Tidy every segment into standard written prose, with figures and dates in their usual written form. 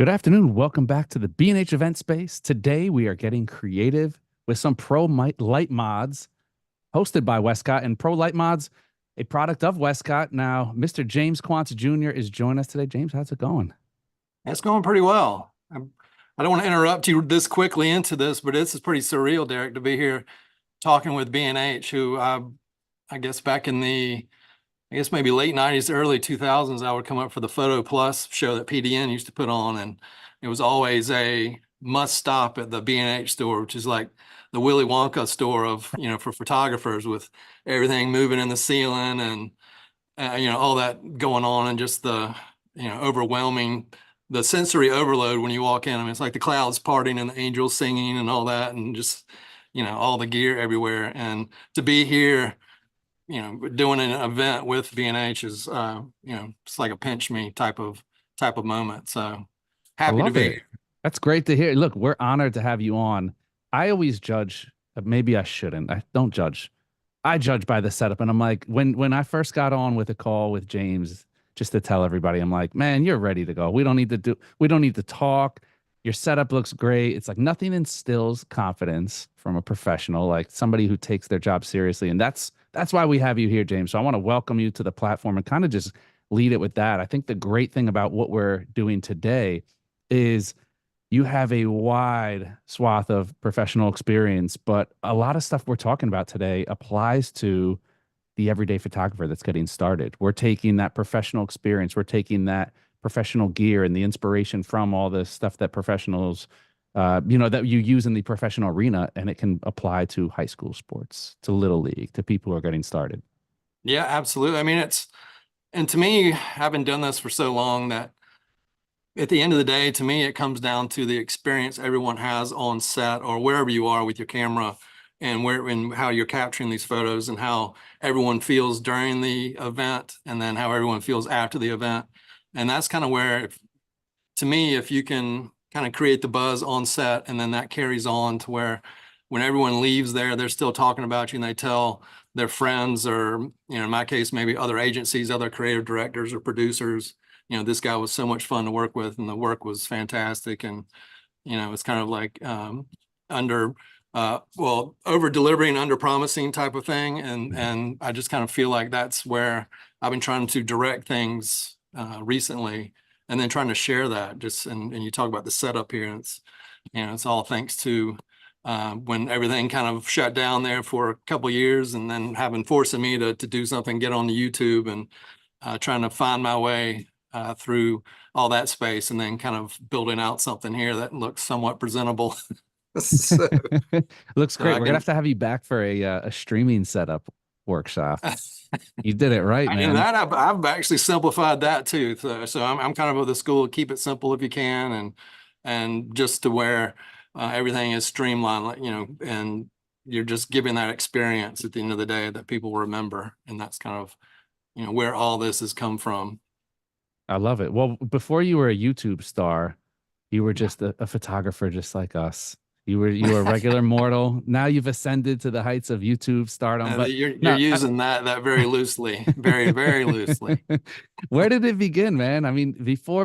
Good afternoon. Welcome back to the B&H event space. Today we are getting creative with some light mods hosted by Westcott and Pro Light Mods, a product of Westcott. Now, Mr. James Quantz Jr. is joining us today. James, how's it going? It's going pretty well. I don't want to interrupt you this quickly into this, but this is pretty surreal, Derek, to be here talking with B&H, who I guess back in I guess maybe late 90s, early 2000s, I would come up for the Photo Plus show that PDN used to put on. And it was always a must stop at the B&H store, which is like the Willy Wonka store of, for photographers, with everything moving in the ceiling and, all that going on, and just the, overwhelming, the sensory overload when you walk in. I mean, it's like the clouds parting and the angels singing and all that, and just, all the gear everywhere. And to be here, doing an event with B&H is, it's like a pinch me type of moment. So I happy to love be it. here. That's great to hear. Look, we're honored to have you on. I always judge, maybe I shouldn't. I don't judge. I judge by the setup. And I'm like, when I first got on with a call with James, just to tell everybody, I'm like, man, you're ready to go. We don't need to talk. Your setup looks great. It's like nothing instills confidence from a professional, like somebody who takes their job seriously. And that's why we have you here, James. So I want to welcome you to the platform and kind of just lead it with that. I think the great thing about what we're doing today is you have a wide swath of professional experience, but a lot of stuff we're talking about today applies to the everyday photographer that's getting started. We're taking that professional experience, we're taking that professional gear and the inspiration from all the stuff that professionals, that you use in the professional arena, and it can apply to high school sports, to little league, to people who are getting started. Yeah, absolutely. I mean, and to me, having done this for so long, that at the end of the day, to me, it comes down to the experience everyone has on set or wherever you are with your camera, and how you're capturing these photos, and how everyone feels during the event, and then how everyone feels after the event. And that's kind of where, to me, if you can kind of create the buzz on set, and then that carries on to where when everyone leaves there, they're still talking about you, and they tell their friends, or, in my case, maybe other agencies, other creative directors or producers, this guy was so much fun to work with, and the work was fantastic. And, it's kind of like over delivering, under promising type of thing. And I just kind of feel like that's where I've been trying to direct things recently, and then trying to share that. And you talk about the setup here, and it's all thanks to when everything kind of shut down there for a couple of years, and then forcing me to do something, get on the YouTube, and trying to find my way through all that space, and then kind of building out something here that looks somewhat presentable. so, Looks so great. I We're gonna can have to have you back for a streaming setup workshop. You did it right, and man. that I've actually simplified that too. So I'm kind of of the school, keep it simple if you can, and just to where everything is streamlined, like, and you're just giving that experience at the end of the day that people remember. And that's kind of, where all this has come from. I love it. Well, before you were a YouTube star, you were just a photographer just like us. You were a regular mortal. Now you've ascended to the heights of YouTube stardom. But You're no, using that very loosely, very, very loosely. where did it begin, man? I mean,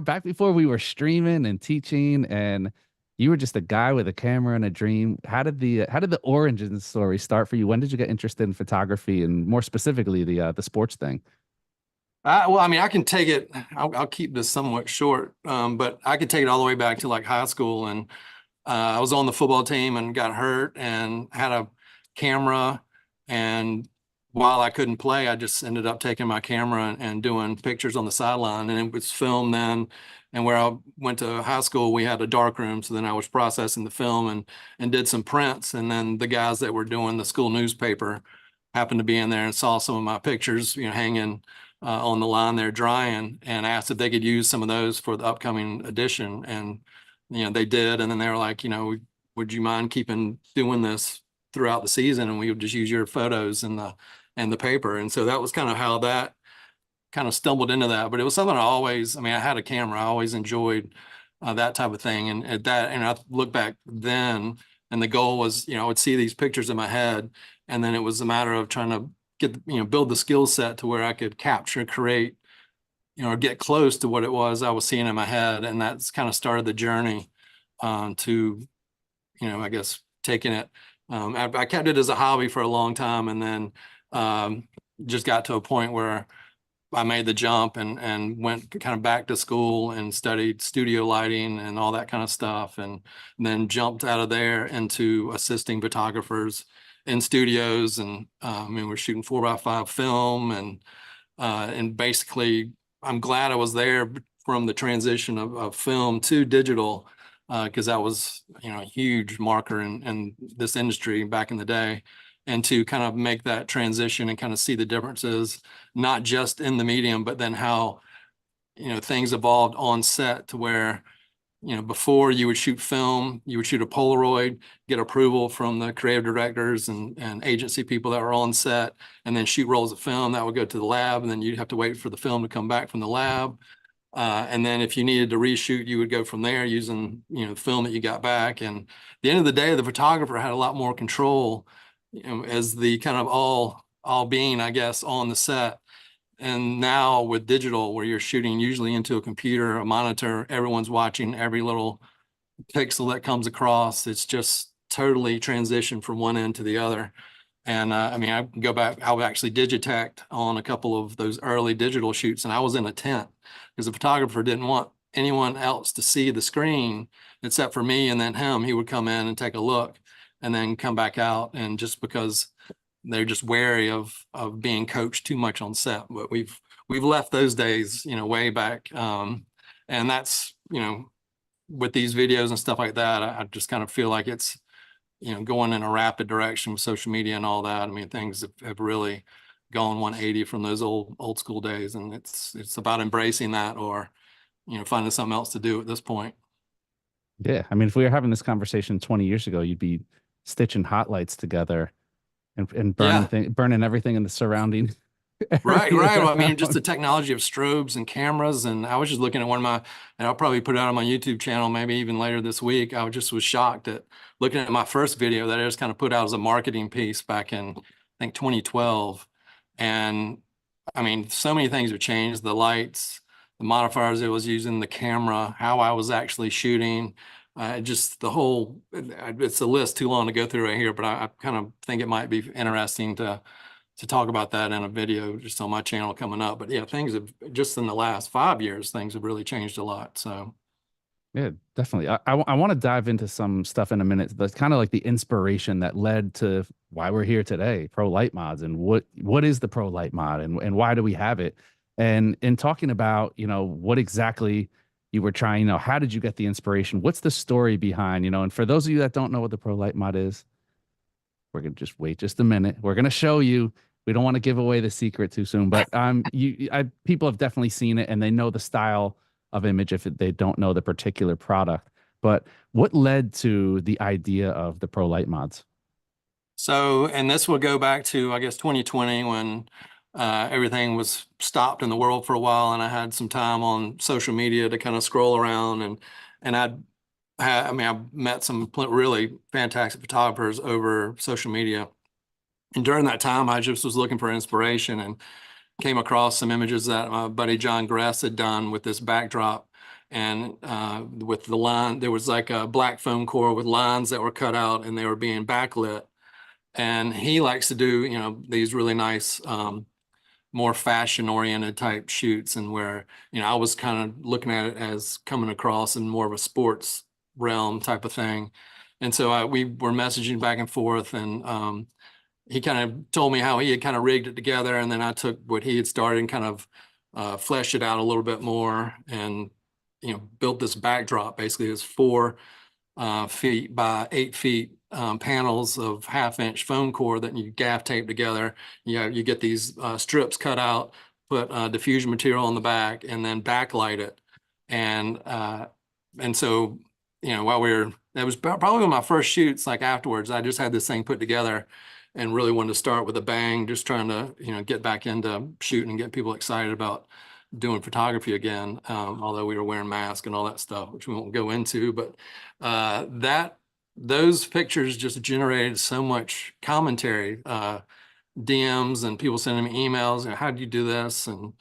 back before we were streaming and teaching, and you were just a guy with a camera and a dream. How did the origin story start for you? When did you get interested in photography, and more specifically the sports thing? Well, I mean, I can take it. I'll keep this somewhat short, but I could take it all the way back to like high school. And I was on the football team and got hurt and had a camera. And while I couldn't play, I just ended up taking my camera and doing pictures on the sideline. And it was filmed then. And where I went to high school, we had a dark room. So then I was processing the film and did some prints. And then the guys that were doing the school newspaper happened to be in there and saw some of my pictures, hanging on the line there drying, and asked if they could use some of those for the upcoming edition. And, they did. And then they were like, would you mind doing this throughout the season? And we would just use your photos in the paper. And so that was kind of how that kind of stumbled into that. But it was something I had a camera. I always enjoyed that type of thing. And I look back then, and the goal was, I would see these pictures in my head, and then it was a matter of trying to build the skill set to where I could capture, create or get close to what it was I was seeing in my head. And that's kind of started the journey to, I guess taking it. I kept it as a hobby for a long time, and then just got to a point where I made the jump and went kind of back to school and studied studio lighting and all that kind of stuff, and then jumped out of there into assisting photographers in studios. And I mean, we're shooting 4x5 film, and basically I'm glad I was there from the transition of film to digital, because that was, a huge marker in this industry back in the day. And to kind of make that transition and kind of see the differences, not just in the medium, but then how, things evolved on set to where, before you would shoot film, you would shoot a Polaroid, get approval from the creative directors and agency people that were on set, and then shoot rolls of film that would go to the lab, and then you'd have to wait for the film to come back from the lab. And then if you needed to reshoot, you would go from there using, the film that you got back. And at the end of the day, the photographer had a lot more control, as the kind of all being, I guess, on the set. And now with digital, where you're shooting usually into a computer, a monitor, everyone's watching every little pixel that comes across. It's just totally transitioned from one end to the other. And I mean, I can go back, I would actually digitect on a couple of those early digital shoots, and I was in a tent because the photographer didn't want anyone else to see the screen except for me and then him. He would come in and take a look and then come back out. And just because they're just wary of being coached too much on set. But we've left those days, way back. And that's, with these videos and stuff like that, I just kind of feel like it's, going in a rapid direction with social media and all that. I mean, things have really gone 180 from those old school days, and it's about embracing that, or, finding something else to do at this point. Yeah. I mean, if we were having this conversation 20 years ago, you'd be stitching hot lights together and Yeah. burning everything in the surrounding Right, area right. Well, I mean, just the around. technology of strobes and cameras. And I was just looking at one of my, and I'll probably put it out on my YouTube channel, maybe even later this week. I was shocked at looking at my first video that I just kind of put out as a marketing piece back in, I think, 2012. And I mean, so many things have changed: the lights, the modifiers it was using, the camera, how I was actually shooting, just the whole, it's a list too long to go through right here, but I kind of think it might be interesting to talk about that in a video just on my channel coming up. But yeah, things have, just in the last 5 years, things have really changed a lot. So Yeah, definitely. I want to dive into some stuff in a minute, but kind of like the inspiration that led to why we're here today, Pro Light Mods, and what is the Pro Light Mod, and why do we have it? And in talking about, what exactly you were trying, how did you get the inspiration? What's the story behind, and for those of you that don't know what the Pro Light Mod is, we're gonna just wait just a minute. We're gonna show you. We don't want to give away the secret too soon, but people have definitely seen it and they know the style of image if they don't know the particular product. But what led to the idea of the Pro Light Mods? So, and this will go back to, I guess, 2020, when everything was stopped in the world for a while, and I had some time on social media to kind of scroll around, and I mean, I met some really fantastic photographers over social media. And during that time, I just was looking for inspiration and came across some images that my buddy John Gress had done with this backdrop. And with the line, there was like a black foam core with lines that were cut out and they were being backlit. And he likes to do, these really nice, more fashion oriented type shoots, and where, I was kind of looking at it as coming across in more of a sports realm type of thing. And so we were messaging back and forth, and he kind of told me how he had kind of rigged it together, and then I took what he had started and kind of fleshed it out a little bit more, and built this backdrop. Basically, it's 4 feet by 8 feet panels of 1/2 inch foam core that you gaff tape together. You get these strips cut out, put diffusion material on the back, and then backlight it. And so, while that was probably one of my first shoots. Like afterwards, I just had this thing put together and really wanted to start with a bang, just trying to, get back into shooting and get people excited about doing photography again. Although we were wearing masks and all that stuff, which we won't go into, but those pictures just generated so much commentary, DMs and people sending me emails, how do you do this? And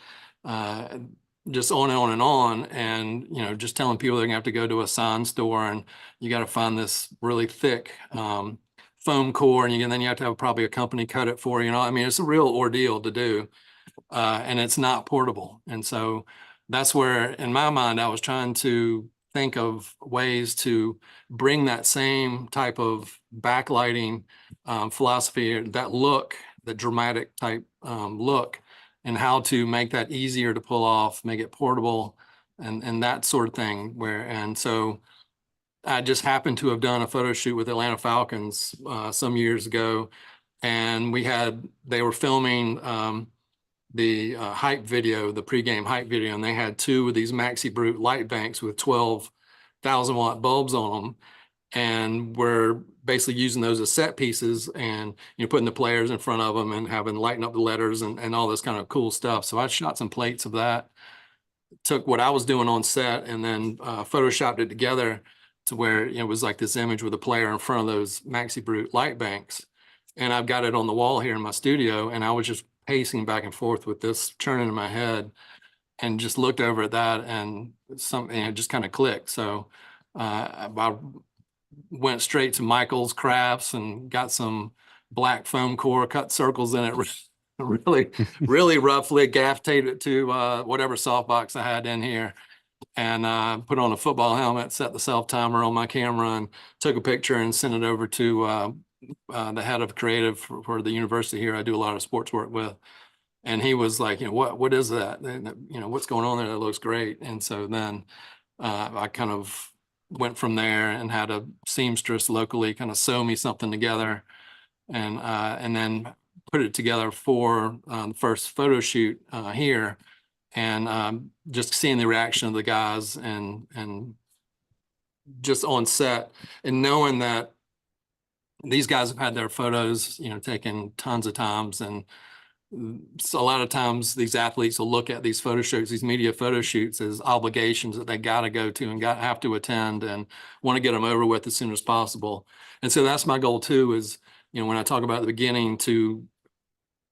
just on and on and on. And, just telling people they're gonna have to go to a sign store and you got to find this really thick foam core, and then you have to have probably a company cut it for you. I mean, it's a real ordeal to do, and it's not portable. And so that's where, in my mind, I was trying to think of ways to bring that same type of backlighting philosophy, that look, the dramatic type look, and how to make that easier to pull off, make it portable, and that sort of thing. And so I just happened to have done a photo shoot with Atlanta Falcons some years ago, and they were filming the hype video, the pregame hype video, and they had two of these Maxi Brute light banks with 12,000-watt bulbs on them, and we're basically using those as set pieces, and putting the players in front of them and having lighten up the letters and all this kind of cool stuff. So I shot some plates of that, took what I was doing on set, and then photoshopped it together to where it was like this image with a player in front of those Maxi Brute light banks. And I've got it on the wall here in my studio, and I was just pacing back and forth with this churning in my head, and just looked over at that, and something, it just kind of clicked. So I went straight to Michael's Crafts and got some black foam core, cut circles in it really, really roughly, gaff taped it to whatever softbox I had in here, and put on a football helmet, set the self timer on my camera, and took a picture and sent it over to the head of creative for the university here I do a lot of sports work with. And he was like, what is that? What's going on there? That looks great. And so then I kind of went from there and had a seamstress locally kind of sew me something together, and then put it together for the first photo shoot here. And just seeing the reaction of the guys and just on set, and knowing that these guys have had their photos, taken tons of times. And so a lot of times these athletes will look at these photo shoots, these media photo shoots, as obligations that they got to go to and have to attend, and want to get them over with as soon as possible. And so that's my goal too, is, when I talk about the beginning, to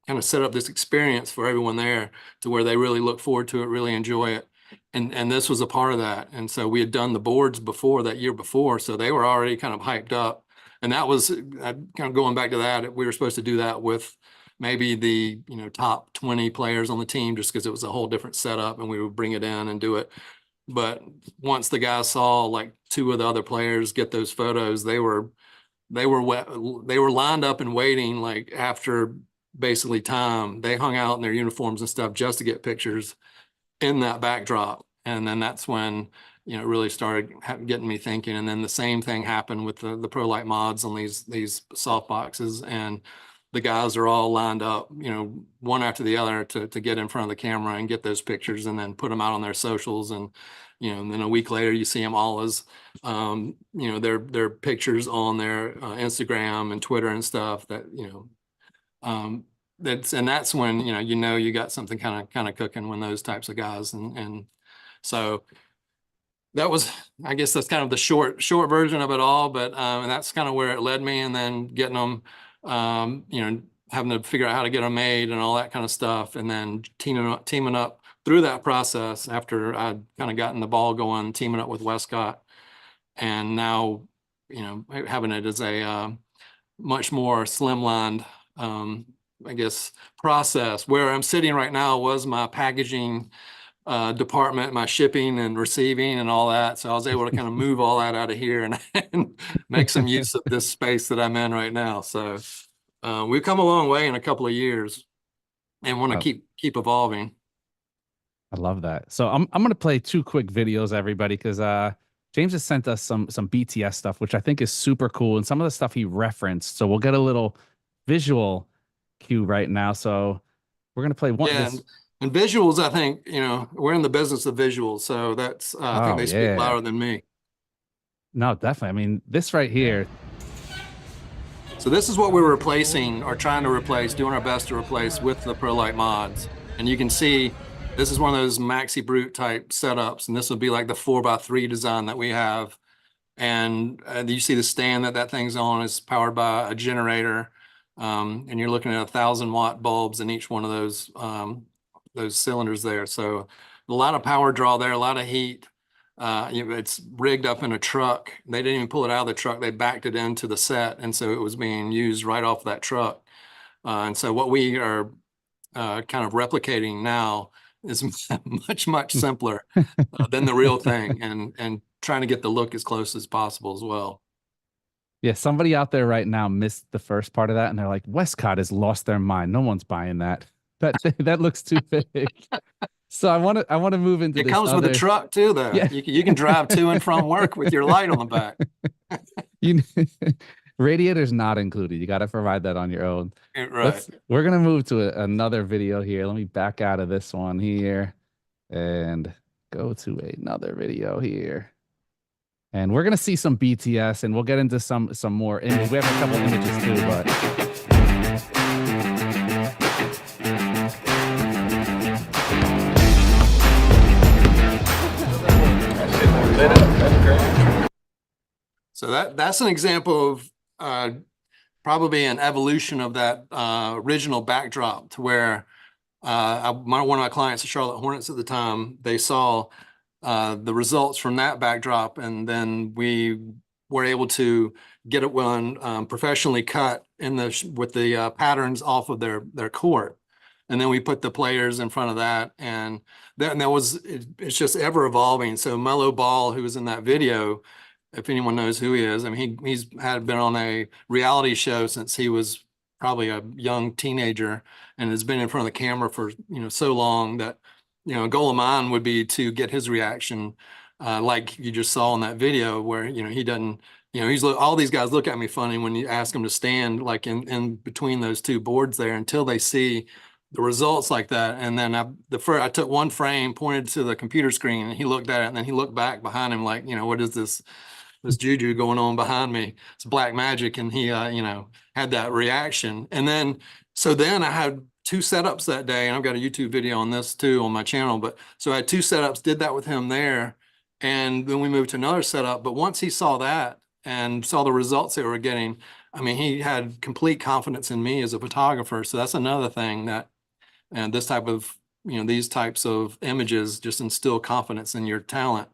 kind of set up this experience for everyone there to where they really look forward to it, really enjoy it. And this was a part of that. And so we had done the boards before, that year before, so they were already kind of hyped up. And that was kind of going back to that, we were supposed to do that with maybe the top 20 players on the team, just because it was a whole different setup, and we would bring it in and do it. But once the guys saw like two of the other players get those photos, they were lined up and waiting, like after basically time. They hung out in their uniforms and stuff just to get pictures in that backdrop. And then that's when it really started getting me thinking. And then the same thing happened with the Pro Light mods on these soft boxes, and the guys are all lined up, one after the other to get in front of the camera and get those pictures, and then put them out on their socials. And and then a week later you see them all as their pictures on their Instagram and Twitter and stuff, that that's when you got something kind of cooking, when those types of guys. And so that was, I guess that's kind of the short version of it all. But and that's kind of where it led me. And then getting them, having to figure out how to get them made and all that kind of stuff, and then teaming up through that process after I'd kind of gotten the ball going, teaming up with Westcott, and now having it as a much more slimlined I guess process. Where I'm sitting right now was my packaging department, my shipping and receiving and all that. So I was able to kind of move all that out of here and make some use of this space that I'm in right now. So we've come a long way in a couple of years, and want to keep evolving. I love that. So I'm gonna play two quick videos, everybody, because James has sent us some BTS stuff, which I think is super cool, and some of the stuff he referenced. So we'll get a little visual cue right now. So we're gonna play one. Yeah, and visuals, I think we're in the business of visuals, so that's I think they speak louder than me. No, definitely. I mean, this right here. So this is what we're replacing, or trying to replace, doing our best to replace with the Pro Light mods. And you can see this is one of those Maxi Brute type setups, and this would be like the 4x3 design that we have. And you see the stand that thing's on is powered by a generator, and you're looking at 1,000-watt bulbs in each one of those cylinders there. So a lot of power draw there, a lot of heat. It's rigged up in a truck. They didn't even pull it out of the truck. They backed it into the set. And so it was being used right off that truck. And so what we are kind of replicating now is much simpler than the real thing, and trying to get the look as close as possible as well. Yeah, somebody out there right now missed the first part of that, and they're like, Westcott has lost their mind. No one's buying that. That looks too big. So I want to move into It this comes with a other. truck too, though. Yeah. You can drive to and from work with your light on the back. You radiator's not included. You got to provide that on your own. Right. We're gonna move to another video here. Let me back out of this one here and go to another video here. And we're gonna see some BTS, and we'll get into some more images. We have a couple images too, but So that's an example of probably an evolution of that original backdrop, to where one of my clients, the Charlotte Hornets at the time, they saw the results from that backdrop, and then we were able to get it one professionally cut with the patterns off of their court. And then we put the players in front of that, and it's just ever evolving. So Melo Ball, who was in that video, if anyone knows who he is, I mean, he's been on a reality show since he was probably a young teenager, and has been in front of the camera for, so long that, a goal of mine would be to get his reaction, like you just saw in that video, where, he doesn't, all these guys look at me funny when you ask them to stand like in between those two boards there, until they see the results like that. And then I took one frame, pointed to the computer screen, and he looked at it, and then he looked back behind him like, what is this juju going on behind me? It's black magic. And he, had that reaction. And then, so then I had two setups that day, and I've got a YouTube video on this too on my channel. But so I had two setups, did that with him there. And then we moved to another setup. But once he saw that and saw the results they were getting, I mean, he had complete confidence in me as a photographer. So that's another thing that, and this type of, these types of images just instill confidence in your talent.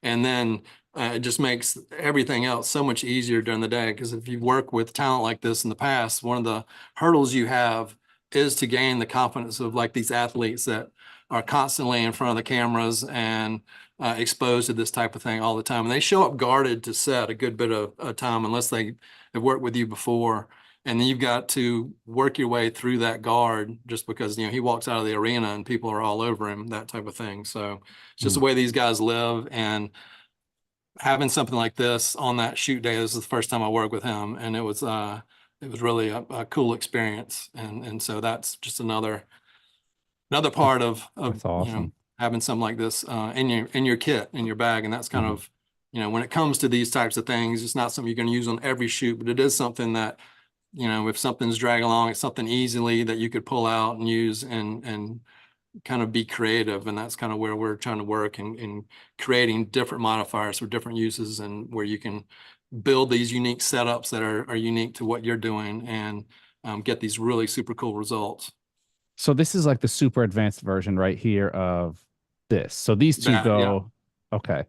And then it just makes everything else so much easier during the day. Because if you work with talent like this in the past, one of the hurdles you have is to gain the confidence of like these athletes that are constantly in front of the cameras and exposed to this type of thing all the time. And they show up guarded to set a good bit of time, unless they have worked with you before. And then you've got to work your way through that guard, just because, he walks out of the arena and people are all over him, that type of thing. So it's just the way these guys live. And having something like this on that shoot day, this is the first time I worked with him, and it was really a cool experience. And so that's just another part of that's awesome. having something like this in your kit, in your bag. And that's kind of, when it comes to these types of things, it's not something you're going to use on every shoot, but it is something that, if something's dragging along, it's something easily that you could pull out and use and kind of be creative. And that's kind of where we're trying to work, in creating different modifiers for different uses, and where you can build these unique setups that are unique to what you're doing, and get these really super cool results. So this is like the super advanced version right here of this. So these two go, okay.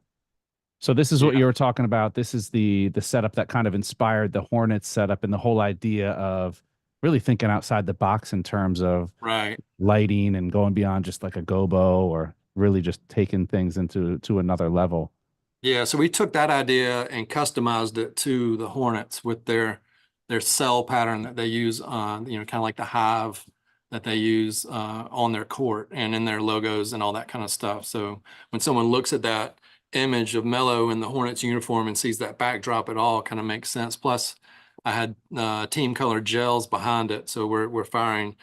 So this is what you were talking about. This is the setup that kind of inspired the Hornets setup, and the whole idea of really thinking outside the box in terms of lighting and going beyond just like a gobo, or really just taking things to another level. Yeah, so we took that idea and customized it to the Hornets with their cell pattern that they use on, kind of like the hive that they use on their court and in their logos and all that kind of stuff. So when someone looks at that image of Melo in the Hornets uniform and sees that backdrop, it all kind of makes sense. Plus, I had team color gels behind it, so we're firing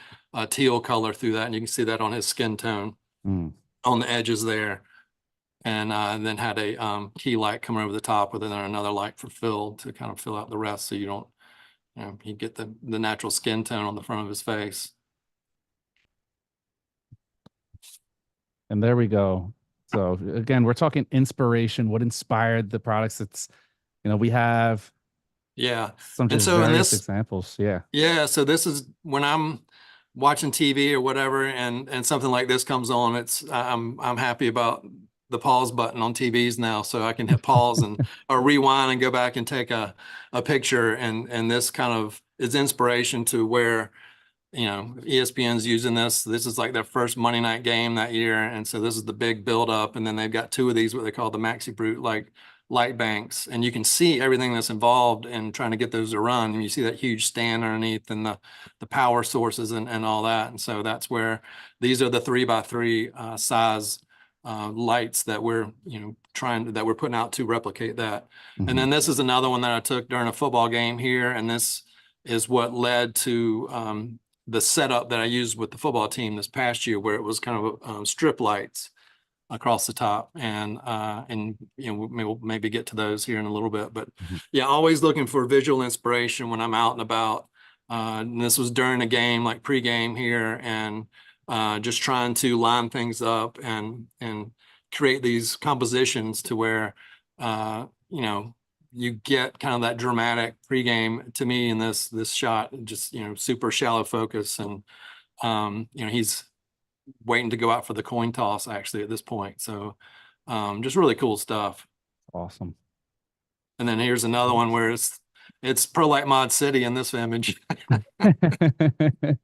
teal color through that, and you can see that on his skin tone on the edges there. And then had a key light coming over the top, with then another light for fill to kind of fill out the rest, so you don't, you get the natural skin tone on the front of his face. And there we go. So again, we're talking inspiration, what inspired the products. It's, we have some just various examples. Yeah. So this is when I'm watching TV or whatever, and something like this comes on, I'm happy about the pause button on TVs now, so I can hit pause and or rewind and go back and take a picture, and this kind of is inspiration to where, you know, ESPN's using this. This is like their first Monday night game that year, and so this is the big build up, and then they've got two of these what they call the Maxi Brute like light banks, and you can see everything that's involved in trying to get those to run, and you see that huge stand underneath and the power sources and all that. And so that's where these are the 3x3 size lights that we're, you know, that we're putting out to replicate that. And then this is another one that I took during a football game here, and this is what led to the setup that I used with the football team this past year, where it was kind of strip lights across the top, and you know, we'll maybe get to those here in a little bit, but yeah, always looking for visual inspiration when I'm out and about. And this was during a game, like pregame here, and just trying to line things up and create these compositions to where you know, you get kind of that dramatic pregame. To me, in this shot, just, you know, super shallow focus, and you know, he's waiting to go out for the coin toss actually at this point. So just really cool stuff. Awesome. And then here's another one where it's Pro Light Mod City in this image. You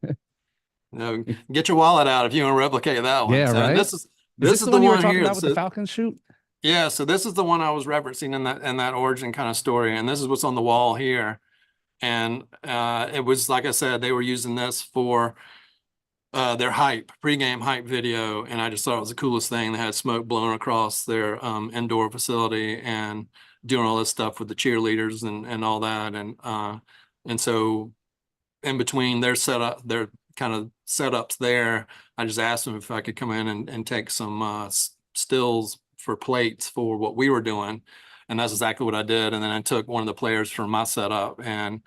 know, get your wallet out if you want to replicate that one. Yeah, So, right. this is the one you were talking about with the Falcon shoot? Yeah, so this is the one I was referencing in that origin kind of story, and this is what's on the wall here. And it was, like I said, they were using this for their pregame hype video, and I just thought it was the coolest thing. They had smoke blowing across their indoor facility and doing all this stuff with the cheerleaders and all that, and so in between their kind of setups there, I just asked them if I could come in and take some stills for plates for what we were doing, and that's exactly what I did. And then I took one of the players from my setup and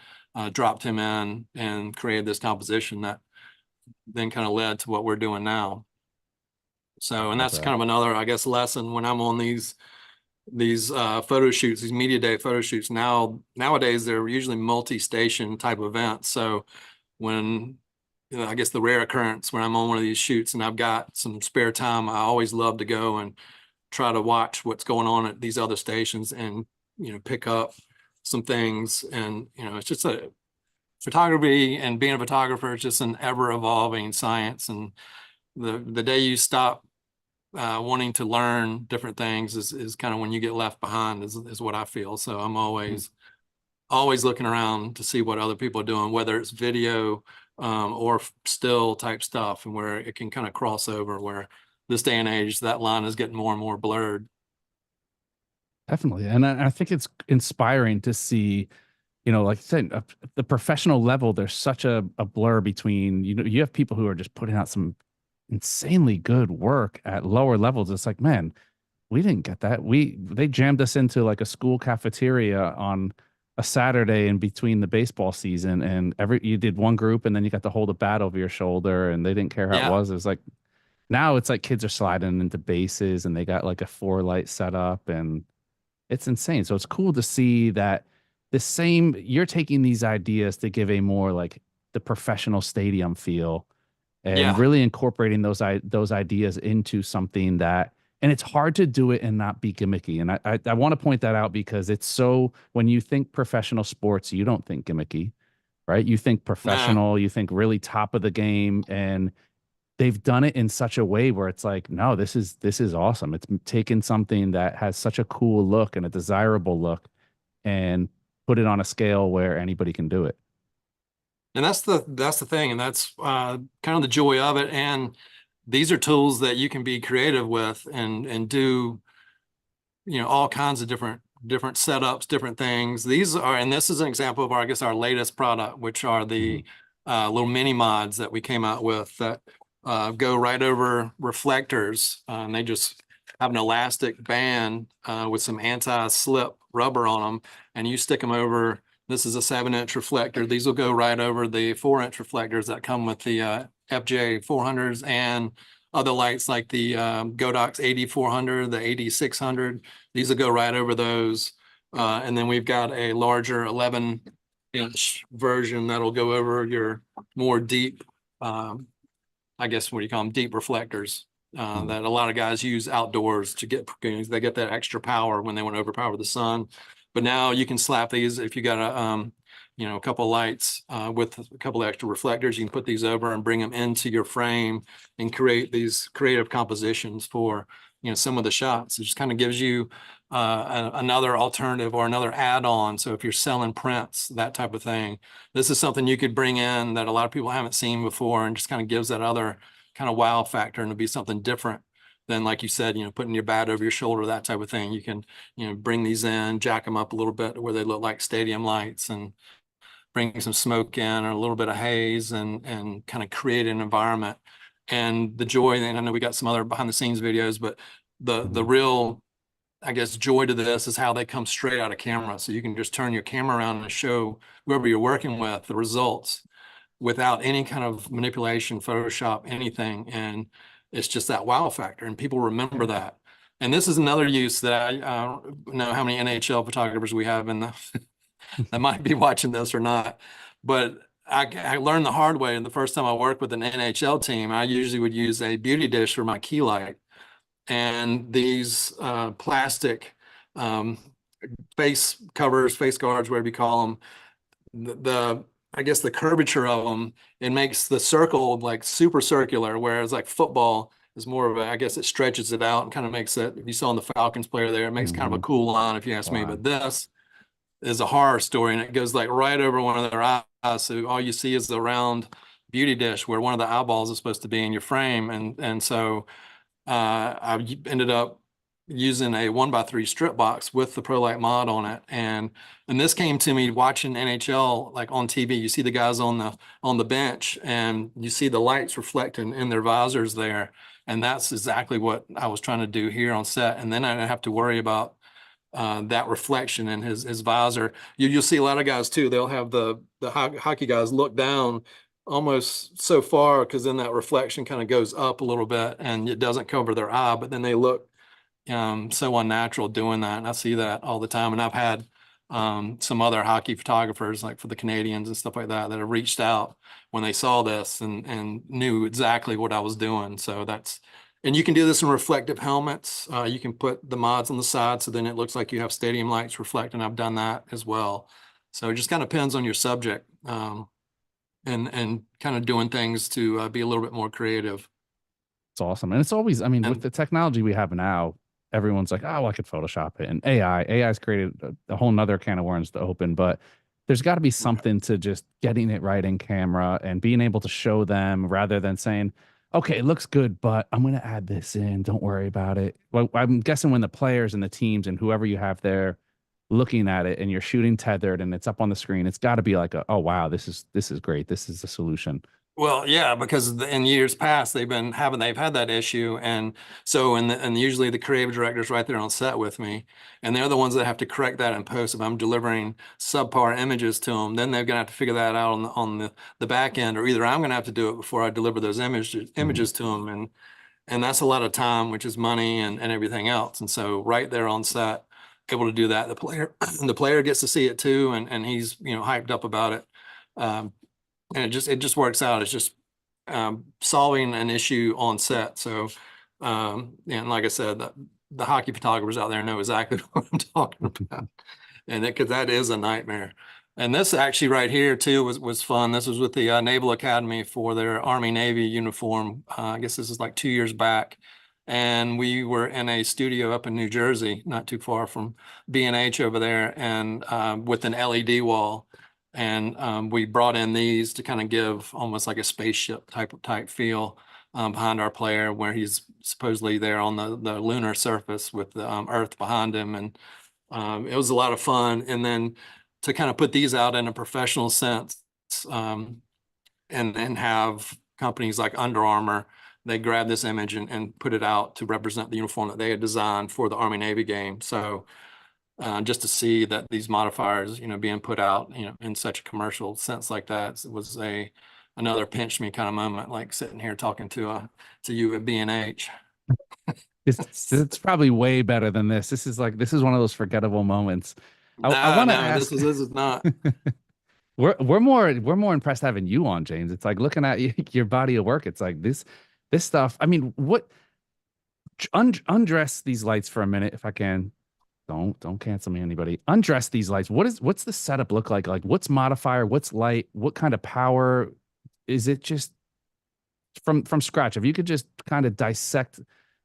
dropped him in and created this composition that then kind of led to what we're doing now. So, and that's kind of another, I guess, lesson when I'm on these photo shoots, these media day photo shoots. Nowadays, they're usually multi-station type events. So when, you know, I guess the rare occurrence when I'm on one of these shoots and I've got some spare time, I always love to go and try to watch what's going on at these other stations and, you know, pick up some things. And, you know, it's just photography, and being a photographer is just an ever evolving science. And the day you stop wanting to learn different things is kind of when you get left behind, is what I feel. So I'm always looking around to see what other people are doing, whether it's video or still type stuff, and where it can kind of cross over, where this day and age, that line is getting more and more blurred. Definitely. And I think it's inspiring to see, you know, like I said, the professional level, there's such a blur between, you know, you have people who are just putting out some insanely good work at lower levels. It's like, man, we didn't get that. They jammed us into like a school cafeteria on a Saturday in between the baseball season, and you did one group and then you got to hold a bat over your shoulder and they didn't care how it was. It was like, now it's like kids are sliding into bases and they got like a 4-light setup, and it's insane. So it's cool to see that you're taking these ideas to give a more like the professional stadium feel, and really incorporating those ideas into something that, and it's hard to do it and not be gimmicky. And I want to point that out, because it's so, when you think professional sports, you don't think gimmicky, right? You think professional, you think really top of the game, and they've done it in such a way where it's like, no, this is awesome. It's taken something that has such a cool look and a desirable look and put it on a scale where anybody can do it. And that's the thing, and that's kind of the joy of it. And these are tools that you can be creative with and do, you know, all kinds of different setups, different things. And this is an example of I guess our latest product, which are the little mini mods that we came out with that go right over reflectors. And they just have an elastic band with some anti-slip rubber on them, and you stick them over. This is a 7-inch reflector. These will go right over the 4-inch reflectors that come with the FJ 400s and other lights like the Godox 8400, the 8600. These will go right over those. And then we've got a larger 11-inch version that'll go over your more deep I guess, what do you call them, deep reflectors Mm. that a lot of guys use outdoors to get, they get that extra power when they want to overpower the sun. But now you can slap these if you got a couple of lights with a couple of extra reflectors. You can put these over and bring them into your frame and create these creative compositions for some of the shots. It just kind of gives you another alternative or another add-on. So if you're selling prints, that type of thing, this is something you could bring in that a lot of people haven't seen before, and just kind of gives that other kind of wow factor, and to be something different than, like you said, putting your bat over your shoulder, that type of thing. You can, bring these in, jack them up a little bit to where they look like stadium lights, and bring some smoke in or a little bit of haze, and kind of create an environment. And the joy, and I know we got some other behind the scenes videos, but the real, I guess, joy to this is how they come straight out of camera. So you can just turn your camera around and show whoever you're working with the results without any kind of manipulation, Photoshop, anything. And it's just that wow factor, and people remember that. And this is another use that I don't know how many NHL photographers we have in the that might be watching this or not, but I learned the hard way. And the first time I worked with an NHL team, I usually would use a beauty dish for my key light, and these plastic um, face covers, face guards, whatever you call them, the I guess the curvature of them, it makes the circle like super circular, whereas like football is more of a, I guess it stretches it out and kind of makes it, if you saw the Falcons player there, it makes kind of a cool line, if you ask me. Wow. But this is a horror story, and it goes like right over one of their eyes. So all you see is the round beauty dish where one of the eyeballs is supposed to be in your frame. And so I ended up using a 1x3 strip box with the ProLight mod on it. And this came to me watching NHL, like on TV. You see the guys on the bench, and you see the lights reflecting in their visors there. And that's exactly what I was trying to do here on set. And then I didn't have to worry about that reflection in his visor. You'll see a lot of guys too. They'll have the hockey guys look down almost so far, because then that reflection kind of goes up a little bit and it doesn't cover their eye, but then they look so unnatural doing that. And I see that all the time. And I've had some other hockey photographers, like for the Canadians and stuff like that, that have reached out when they saw this and knew exactly what I was doing. So and you can do this in reflective helmets. You can put the mods on the side, so then it looks like you have stadium lights reflecting. I've done that as well. So it just kind of depends on your subject, and kind of doing things to be a little bit more creative. It's awesome. And it's always, I mean, with And the technology we have now, everyone's like, oh, I could Photoshop it. And AI's created a whole nother can of worms to open, but there's got to be something to just getting it right in camera and being able to show them, rather than saying, okay, it looks good, but I'm going to add this in. Don't worry about it. Well, I'm guessing when the players and the teams and whoever you have there looking at it, and you're shooting tethered and it's up on the screen, it's got to be like, oh, wow, this is great. This is the solution. Well, yeah, because in years past they've had that issue, and so and usually the creative director's right there on set with me, and they're the ones that have to correct that in post. If I'm delivering subpar images to them, then they're gonna have to figure that out on the back end, or either I'm gonna have to do it before I deliver those images to them, and that's a lot of time, which is money and everything else. And so right there on set, able to do that, the player gets to see it too, and he's hyped up about it. And it just works out. It's just solving an issue on set. So, and like I said, the hockey photographers out there know exactly what I'm talking about, and because that is a nightmare. And this actually right here too was fun. This was with the Naval Academy for their Army Navy uniform. I guess this is like 2 years back, and we were in a studio up in New Jersey, not too far from B&H over there, and with an LED wall. And we brought in these to kind of give almost like a spaceship type feel behind our player, where he's supposedly there on the lunar surface with the Earth behind him. And it was a lot of fun. And then to kind of put these out in a professional sense, and have companies like Under Armour, they grab this image and put it out to represent the uniform that they had designed for the Army Navy game. So just to see that these modifiers, being put out, in such a commercial sense like that, it was another pinch me kind of moment, like sitting here talking to you at B&H. It's probably way better than this. This is one of those forgettable moments. I want to No, ask. this is not. we're more impressed having you on, James. It's like looking at your body of work. It's like this stuff. I mean, what undress these lights for a minute if I can. Don't cancel me, anybody. Undress these lights. What's the setup look like? Like what's modifier? What's light? What kind of power? Is it just from scratch? If you could just kind of dissect,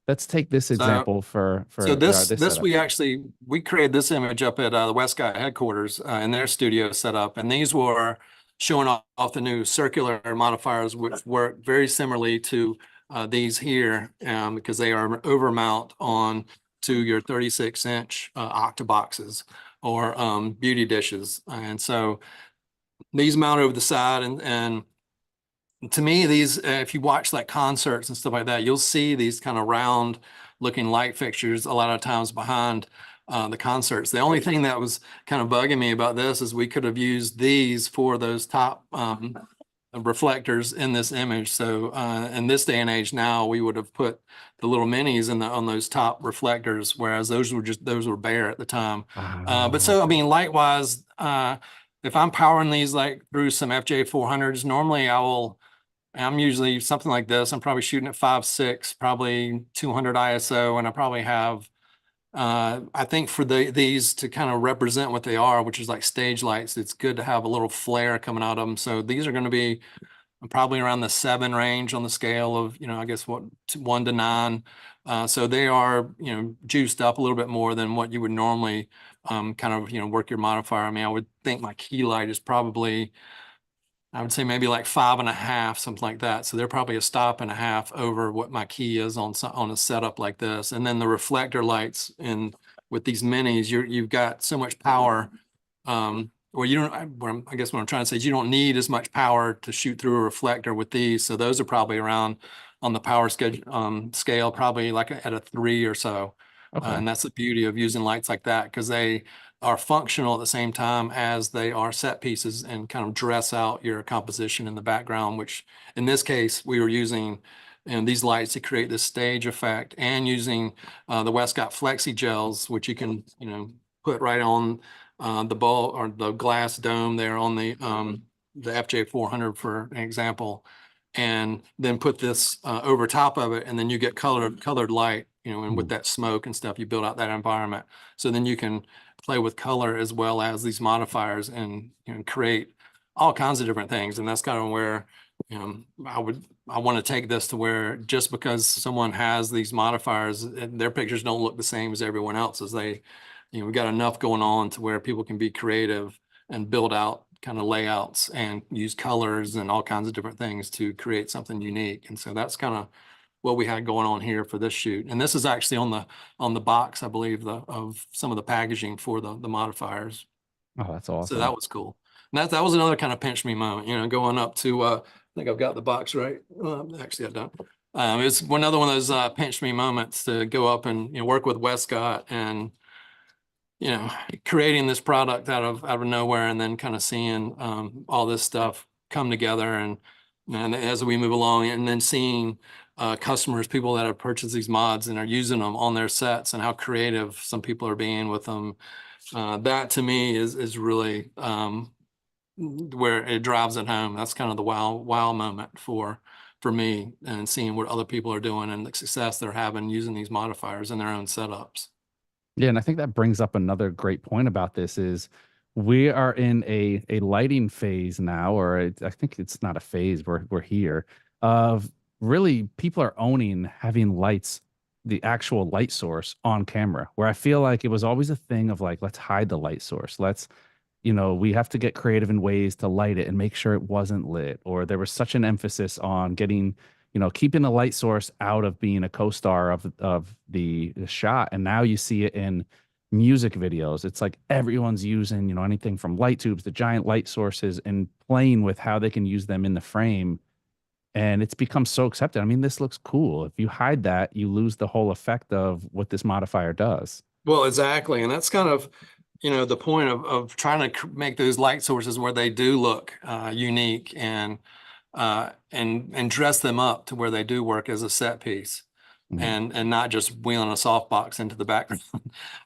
let's take this So, example for so this this setup. we created this image up at the Westcott headquarters in their studio setup, and these were showing off the new circular modifiers, which work very similarly to these here, because they are overmount on to your 36-inch octaboxes or beauty dishes, and so these mount over the side, and to me, these, if you watch like concerts and stuff like that, you'll see these kind of round looking light fixtures a lot of times behind the concerts. The only thing that was kind of bugging me about this is we could have used these for those top reflectors in this image. So in this day and age now, we would have put the little minis in on those top reflectors, whereas those were bare at the time. But so, I Okay. mean, light wise, if I'm powering these like through some FJ 400s, normally I'm usually something like this. I'm probably shooting at 5.6, probably 200 ISO, and I probably have, I think for these to kind of represent what they are, which is like stage lights, it's good to have a little flare coming out of them. So these are going to be probably around the 7 range on the scale of, I guess what, 1 to 9. So they are, juiced up a little bit more than what you would normally kind of, work your modifier. I mean, I would think my key light is probably, I would say maybe like 5.5, something like that. So they're probably a stop and a half over what my key is on a setup like this. And then the reflector lights and with these minis, you've got so much power. Or you don't, I guess what I'm trying to say is you don't need as much power to shoot through a reflector with these. So those are probably around on the power scale, probably like at a 3 or so. Okay. And that's the beauty of using lights like that, because they are functional at the same time as they are set pieces and kind of dress out your composition in the background, which in this case, we were using these lights to create this stage effect, and using the Westcott Flexi gels, which you can, put right on the ball or the glass dome there on the FJ 400, for an example, and then put this over top of it, and then you get colored light, and with Ooh. that smoke and stuff, you build out that environment. So then you can play with color as well as these modifiers, and create all kinds of different things. And that's kind of where I want to take this to where, just because someone has these modifiers, their pictures don't look the same as everyone else's. We've got enough going on to where people can be creative and build out kind of layouts and use colors and all kinds of different things to create something unique. And so that's kind of what we had going on here for this shoot. And this is actually on the box, I believe, of some of the packaging for the modifiers. Oh, that's So awesome. that was cool. And that was another kind of pinch me moment, going up to I think I've got the box right. Actually, I don't. It's another one of those pinch me moments to go up and work with Westcott and creating this product out of nowhere, and then kind of seeing all this stuff come together, and as we move along, and then seeing customers, people that have purchased these mods and are using them on their sets, and how creative some people are being with them. That to me is really where it drives it home. That's kind of the wow moment for me, and seeing what other people are doing and the success they're having using these modifiers in their own setups. Yeah, and I think that brings up another great point about this is we are in a lighting phase now, or I think it's not a phase, we're here, of really people are owning having lights, the actual light source on camera, where I feel like it was always a thing of like, let's hide the light source. We have to get creative in ways to light it and make sure it wasn't lit, or there was such an emphasis on getting, keeping the light source out of being a co-star of the shot. And now you see it in music videos. It's like everyone's using, anything from light tubes to giant light sources and playing with how they can use them in the frame. And it's become so accepted. I mean, this looks cool. If you hide that, you lose the whole effect of what this modifier does. Well, exactly. And that's kind of, the point of trying to make those light sources where they do look unique, and dress them up to where they do work as a set piece. Mhm. and not just wheeling a softbox into the background.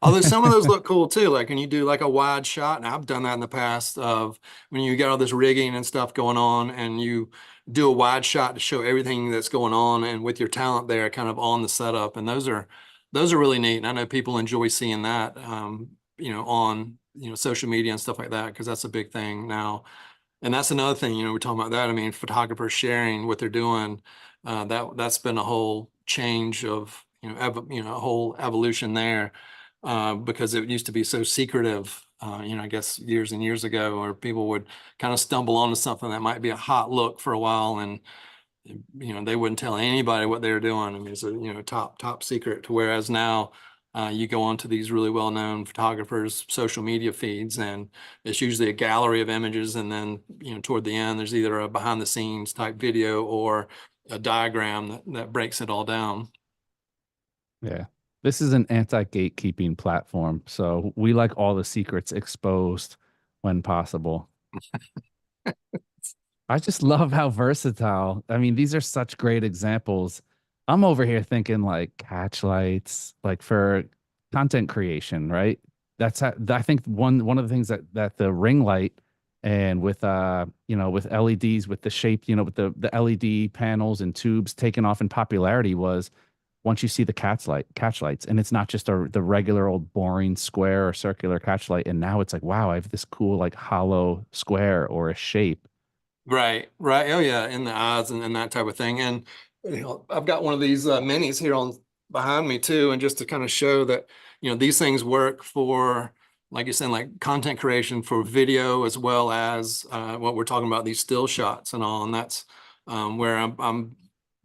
Although some of those look cool too, like when you do like a wide shot, and I've done that in the past of when you got all this rigging and stuff going on and you do a wide shot to show everything that's going on and with your talent there kind of on the setup. And those are really neat. And I know people enjoy seeing that, on, social media and stuff like that, because that's a big thing now. And that's another thing, we're talking about that. I mean, photographers sharing what they're doing, that's been a whole change of, a whole evolution there, because it used to be so secretive, I guess years and years ago, where people would kind of stumble onto something that might be a hot look for a while, and they wouldn't tell anybody what they were doing. I mean, it's a, top secret, to whereas now, you go onto these really well-known photographers' social media feeds, and it's usually a gallery of images. And then, toward the end, there's either a behind the scenes type video or a diagram that breaks it all down. Yeah. This is an anti-gatekeeping platform, so we like all the secrets exposed when possible. I just love how versatile. I mean, these are such great examples. I'm over here thinking like catch lights, like for content creation, right? That's how, I think one of the things that the ring light and with with LEDs with the shape, with the LED panels and tubes taking off in popularity was once you see the catch lights, and it's not just the regular old boring square or circular catch light, and now it's like, wow, I have this cool like hollow square or a shape. Right, right. Oh yeah, in the eyes and that type of thing. And I've got one of these minis here on behind me too, and just to kind of show that these things work for, like you're saying, like content creation for video, as well as what we're talking about, these still shots and all. And that's where I'm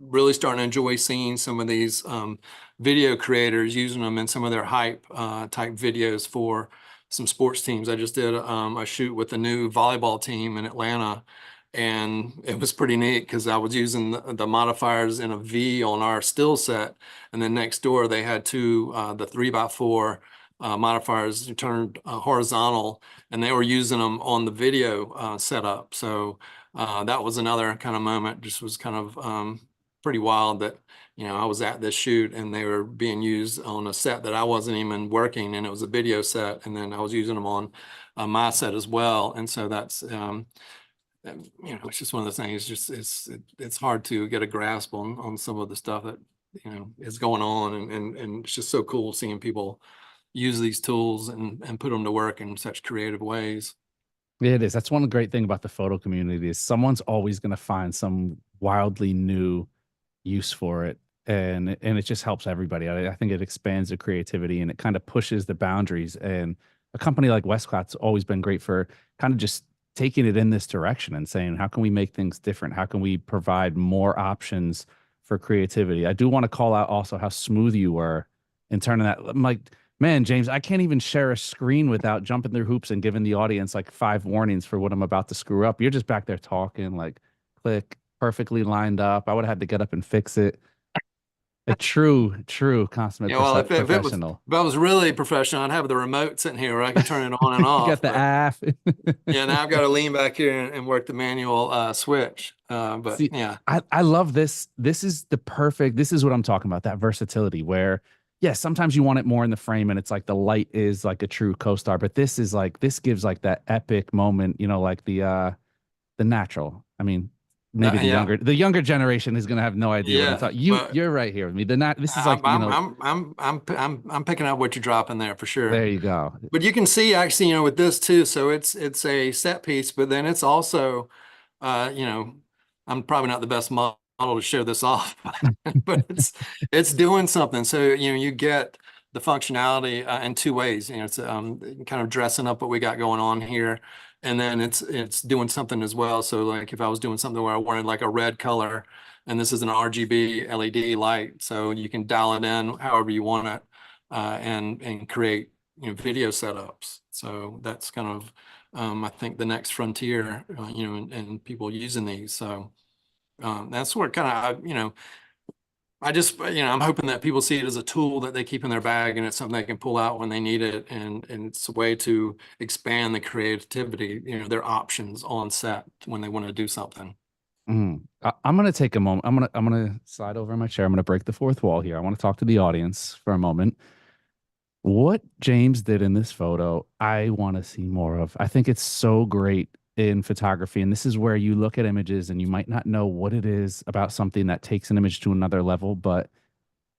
really starting to enjoy seeing some of these video creators using them in some of their hype type videos for some sports teams. I just did a shoot with the new volleyball team in Atlanta, and it was pretty neat because I was using the modifiers in a V on our still set, and then next door they had the 3x4 modifiers turned horizontal, and they were using them on the video setup. So that was another kind of moment. Just was kind of pretty wild that I was at this shoot and they were being used on a set that I wasn't even working, and it was a video set, and then I was using them on my set as well. And so that's it's just one of those things. It's hard to get a grasp on some of the stuff that is going on, and it's just so cool seeing people use these tools and put them to work in such creative ways. It is. That's one great thing about the photo community is someone's always going to find some wildly new use for it, and it just helps everybody. I think it expands the creativity and it kind of pushes the boundaries. And a company like Westcott's always been great for kind of just taking it in this direction and saying, how can we make things different? How can we provide more options for creativity? I do want to call out also how smooth you were in turning that. I'm like, man, James, I can't even share a screen without jumping through hoops and giving the audience like 5 warnings for what I'm about to screw up. You're just back there talking, like, click, perfectly lined up. I would have had to get up and fix it. A true consummate Yeah, well, professional. if I was really professional, I'd have the remote sitting here where I could turn it on and You got off. the But app. yeah, now I've got to lean back here and work the manual switch. But See, yeah, I love this. This is what I'm talking about, that versatility where, yes, sometimes you want it more in the frame and it's like the light is like a true co-star, but this is like, this gives like that epic moment, like the natural. I mean, maybe yeah, the younger generation is gonna have no idea what I'm yeah. talking. But You're right here with me. This is like, I'm picking up what you're dropping there for sure. there you go. But you can see actually, with this too. So it's a set piece, but then it's also, uh, you know, I'm probably not the best model to show this off, but it's doing something. So you get the functionality in two ways. It's kind of dressing up what we got going on here, and then it's doing something as well. So like if I was doing something where I wanted like a red color, and this is an RGB LED light, so you can dial it in however you want it, and create video setups. So that's kind of I think the next frontier, and people using these. So that's where kind of I just I'm hoping that people see it as a tool that they keep in their bag, and it's something they can pull out when they need it, and it's a way to expand the creativity, their options on set when they want to do something. I'm gonna take a moment. I'm gonna slide over in my chair. I'm gonna break the fourth wall here. I want to talk to the audience for a moment. What James did in this photo, I want to see more of. I think it's so great in photography. And this is where you look at images and you might not know what it is about something that takes an image to another level, but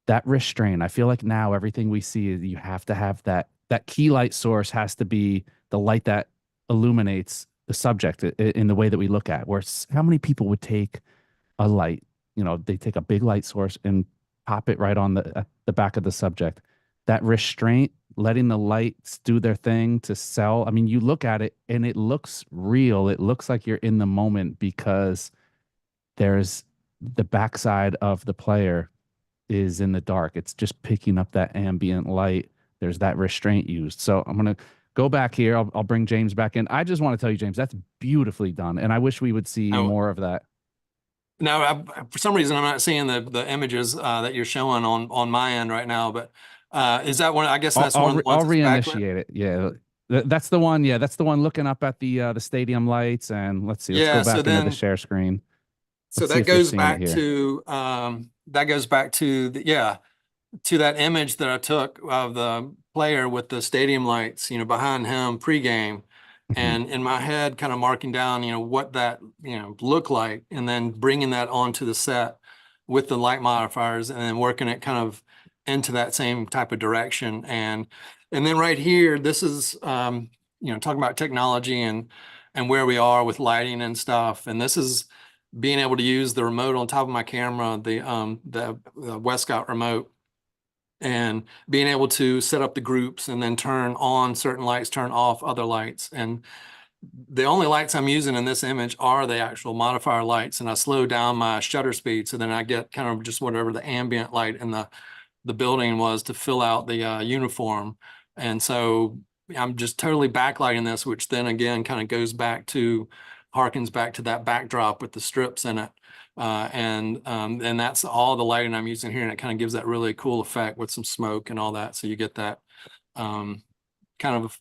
that restraint, I feel like now everything we see is you have to have that key light source has to be the light that illuminates the subject in the way that we look at. How many people would take a light, they take a big light source and pop it right on the back of the subject. That restraint, letting the lights do their thing to sell. I mean, you look at it and it looks real. It looks like you're in the moment because there's the backside of the player is in the dark. It's just picking up that ambient light. There's that restraint used. So I'm going to go back here. I'll bring James back in. I just want to tell you, James, that's beautifully done. And I wish we would see Oh, more of that. now, for some reason, I'm not seeing the images that you're showing on my end right now. But is that one? I guess that's one of the ones I'll that's backlit. reinitiate it. Yeah. That's the one. Yeah, that's the one looking up at the stadium lights. And let's see. Let's go Yeah. So back into the then, share screen. so Let's see that if you're goes seeing it back here. to yeah, to that image that I took of the player with the stadium lights, behind him pregame. Mhm. And in my head, kind of marking down, what that, looked like, and then bringing that onto the set with the light modifiers and then working it kind of into that same type of direction. And then right here, this is, talking about technology and where we are with lighting and stuff. And this is being able to use the remote on top of my camera, the Westcott remote, and being able to set up the groups and then turn on certain lights, turn off other lights. And the only lights I'm using in this image are the actual modifier lights, and I slow down my shutter speed so then I get kind of just whatever the ambient light in the building was to fill out the uniform. And so I'm just totally backlighting this, which then again kind of goes back to, harkens back to that backdrop with the strips in it. And that's all the lighting I'm using here, and it kind of gives that really cool effect with some smoke and all that. So you get that kind of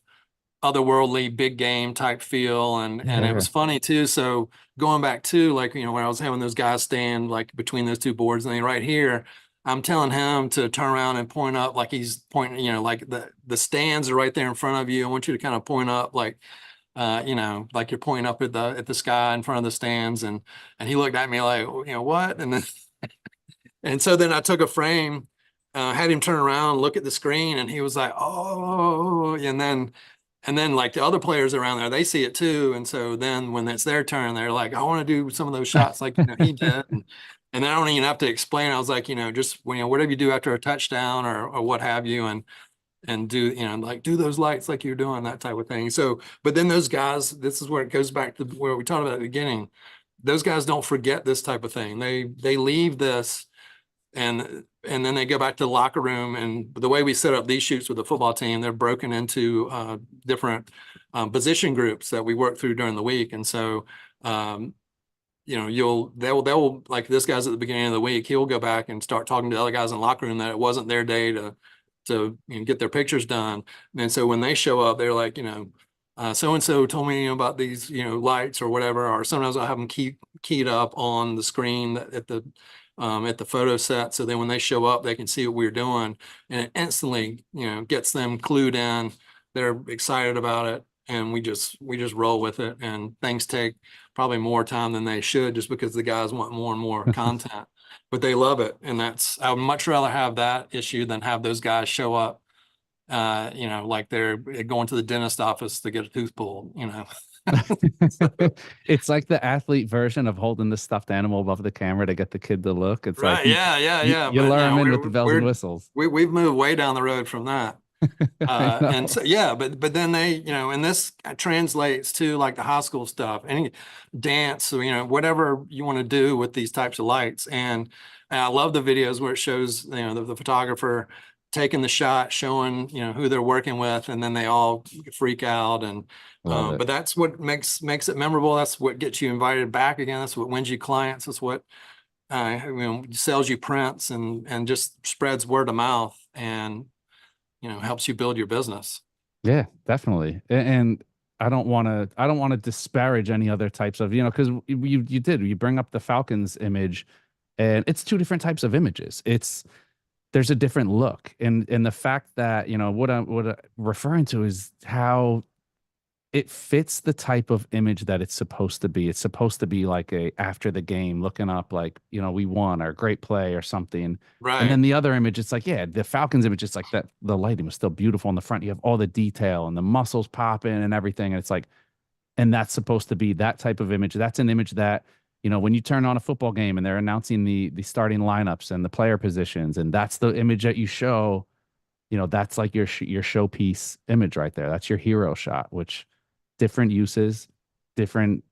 otherworldly big game type feel. And it Yeah. was funny too. So going back to, like, when I was having those guys stand like between those two boards, and then right here, I'm telling him to turn around and point up like he's pointing, like the stands are right there in front of you. I want you to kind of point up like like you're pointing up at the sky in front of the stands. And he looked at me like, what? And then and so then I took a frame, had him turn around, look at the screen, and he was like, oh. And then like the other players around there, they see it too. And so then when it's their turn, they're like, I want to do some of those shots like he did. And then I don't even have to explain. I was like, just whatever you do after a touchdown or what have you, and do, like do those lights like you're doing, that type of thing. So, but then those guys, this is where it goes back to where we talked about at the beginning. Those guys don't forget this type of thing. They leave this, and then they go back to the locker room. And the way we set up these shoots with the football team, they're broken into different position groups that we work through during the week. And so they'll like, this guy's at the beginning of the week, he'll go back and start talking to the other guys in the locker room that it wasn't their day to get their pictures done. And so when they show up, they're like, so and so told me about these lights or whatever. Or sometimes I'll have them keyed up on the screen at the photo set, so then when they show up, they can see what we're doing, and it instantly gets them clued in. They're excited about it, and we just roll with it. And things take probably more time than they should, just because the guys want more and more content, but they love it. And I would much rather have that issue than have those guys show up like they're going to the dentist office to get a tooth pulled. So, It's like the athlete version of holding the stuffed animal above the camera to get the kid to look. It's like right, yeah, yeah, yeah. you But lure them no, in with the bells and whistles. we've moved way down the road from that. I And know. so, yeah, but then they, and this translates to like the high school stuff, any dance, or, whatever you want to do with these types of lights. And I love the videos where it shows, the photographer taking the shot, showing, who they're working with, and then they all freak out. And, Love it. but that's what makes it memorable. That's what gets you invited back again. That's what wins you clients. That's what, sells you prints, and just spreads word of mouth, and helps you build your business. Yeah, definitely. And I don't want to disparage any other types of, because you bring up the Falcons image, and it's two different types of images. There's a different look, and the fact that, what I'm referring to is how it fits the type of image that it's supposed to be. It's supposed to be like a after the game looking up like, we won or great play or something. And Right. then the other image, it's like, yeah, the Falcons image, it's like that the lighting was still beautiful in the front. You have all the detail and the muscles popping and everything. And it's like, and that's supposed to be that type of image. That's an image that, when you turn on a football game and they're announcing the starting lineups and the player positions, and that's the image that you show, that's like your showpiece image right there. That's your hero shot, which different uses, different,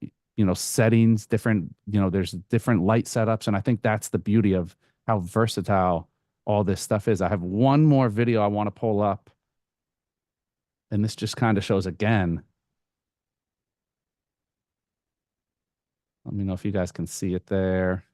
settings, different, there's different light setups. And I think that's the beauty of how versatile all this stuff is. I have one more video I want to pull up, and this just kind of shows again. Let me know if you guys can see it there.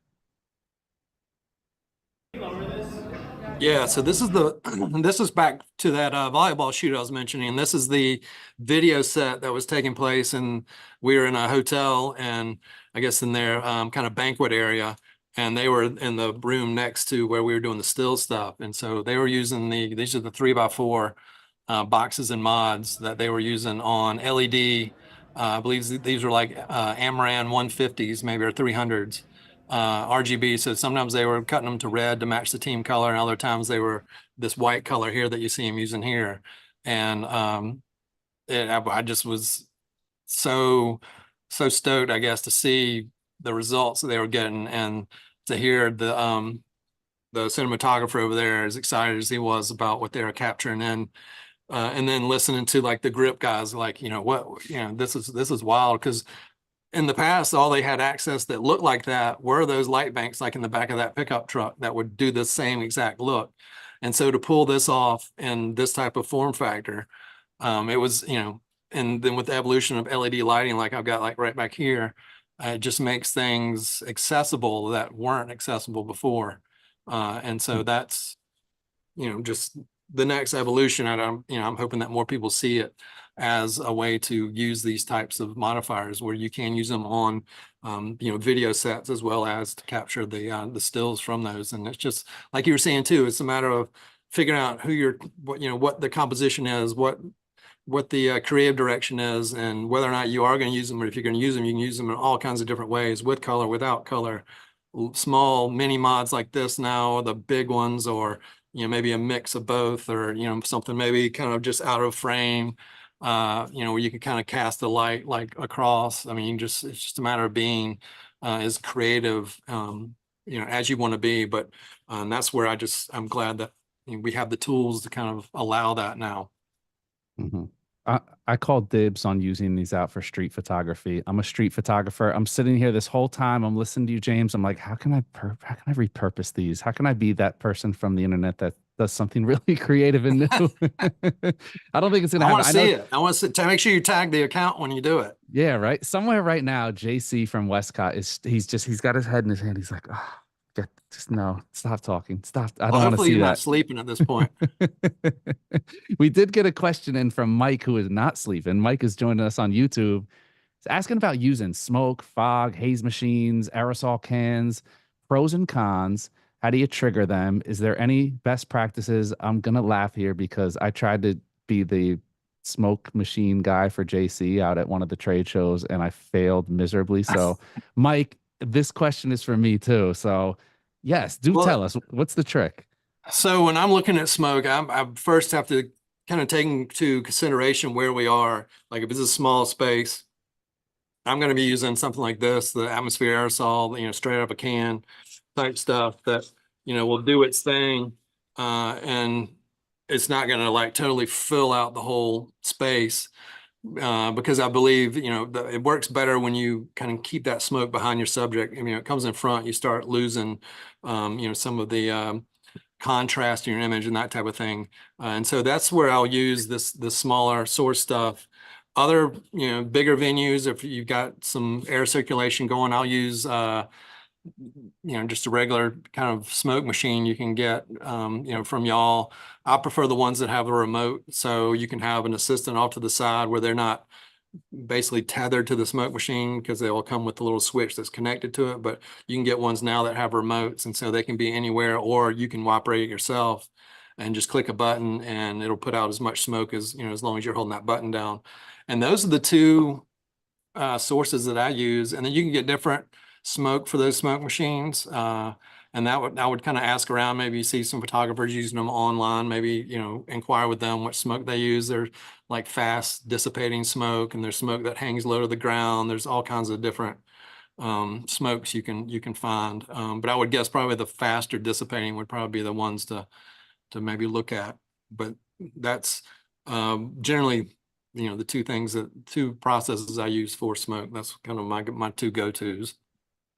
Yeah, so this is the this is back to that volleyball shoot I was mentioning. This is the video set that was taking place, and we were in a hotel, and I guess in their kind of banquet area, and they were in the room next to where we were doing the still stuff. And so they were using these are the 3x4 boxes and mods that they were using on LED. I believe these were like Amaran 150s, maybe, or 300s. RGB. So sometimes they were cutting them to red to match the team color, and other times they were this white color here that you see them using here. And I just was so stoked, I guess, to see the results that they were getting, and to hear the cinematographer over there as excited as he was about what they were capturing. And then listening to like the grip guys, like, this is wild, because in the past, all they had access that looked like that were those light banks, like in the back of that pickup truck, that would do the same exact look. And so to pull this off in this type of form factor, it was, and then with the evolution of LED lighting, like I've got like right back here, it just makes things accessible that weren't accessible before. And so that's, just the next evolution. And I'm hoping that more people see it as a way to use these types of modifiers, where you can use them on, video sets, as well as to capture the stills from those. And it's just like you were saying too, it's a matter of figuring out what the composition is, what the creative direction is, and whether or not you are going to use them. Or if you're going to use them, you can use them in all kinds of different ways, with color, without color, small mini mods like this now, the big ones, or maybe a mix of both, or something maybe kind of just out of frame, where you can kind of cast the light like across. I mean, it's just a matter of being as creative as you want to be. But that's where I'm glad that we have the tools to kind of allow that now. Mm-hmm. I call dibs on using these out for street photography. I'm a street photographer. I'm sitting here this whole time. I'm listening to you, James. I'm like, how can I repurpose these? How can I be that person from the internet that does something really creative and new? I don't think it's gonna I happen. want to see it. I want to make sure you tag the account when you do it. Yeah, right. Somewhere right now, JC from Westcott he's got his head in his hand. He's like, oh, just no, stop talking. Stop. I don't want to Hopefully see you're that. not sleeping at this point. We did get a question in from Mike, who is not sleeping. Mike is joining us on YouTube. He's asking about using smoke, fog, haze machines, aerosol cans, pros and cons. How do you trigger them? Is there any best practices? I'm gonna laugh here because I tried to be the smoke machine guy for JC out at one of the trade shows, and I failed miserably. So, Mike, this question is for me too. So, yes, do tell us, what's the trick? So when I'm looking at smoke, I first have to kind of take into consideration where we are. Like if it's a small space, I'm going to be using something like this, the atmosphere aerosol, straight out of a can type stuff that, will do its thing. And it's not going to like totally fill out the whole space. Because I believe, it works better when you kind of keep that smoke behind your subject. I mean, it comes in front, you start losing, some of the contrast in your image and that type of thing. And so that's where I'll use the smaller source stuff. Other, bigger venues, if you've got some air circulation going, I'll use, just a regular kind of smoke machine you can get, from y'all. I prefer the ones that have a remote, so you can have an assistant off to the side where they're not basically tethered to the smoke machine because they all come with a little switch that's connected to it. But you can get ones now that have remotes, and so they can be anywhere, or you can operate it yourself and just click a button and it'll put out as much smoke as, as long as you're holding that button down. And those are the two sources that I use. And then you can get different smoke for those smoke machines. And I would kind of ask around, maybe you see some photographers using them online, maybe, inquire with them what smoke they use. There's like fast dissipating smoke, and there's smoke that hangs low to the ground. There's all kinds of different smokes you can find. But I would guess probably the faster dissipating would probably be the ones to maybe look at. But that's generally, the two processes I use for smoke. That's kind of my two go-tos.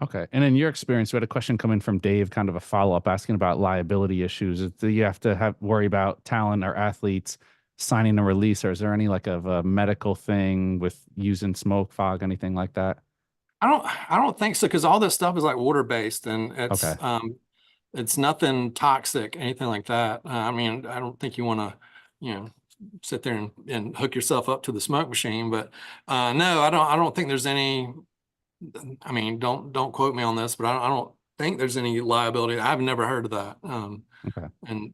Okay. And in your experience, we had a question come in from Dave, kind of a follow-up asking about liability issues. Do you have to worry about talent or athletes signing a release, or is there any like of a medical thing with using smoke, fog, anything like that? I don't think so, because all this stuff is like water-based, and Okay. it's nothing toxic, anything like that. I mean, I don't think you want to, sit there and hook yourself up to the smoke machine. But no, I don't think there's any. I mean, don't quote me on this, but I don't think there's any liability. I've never heard of that. Okay. And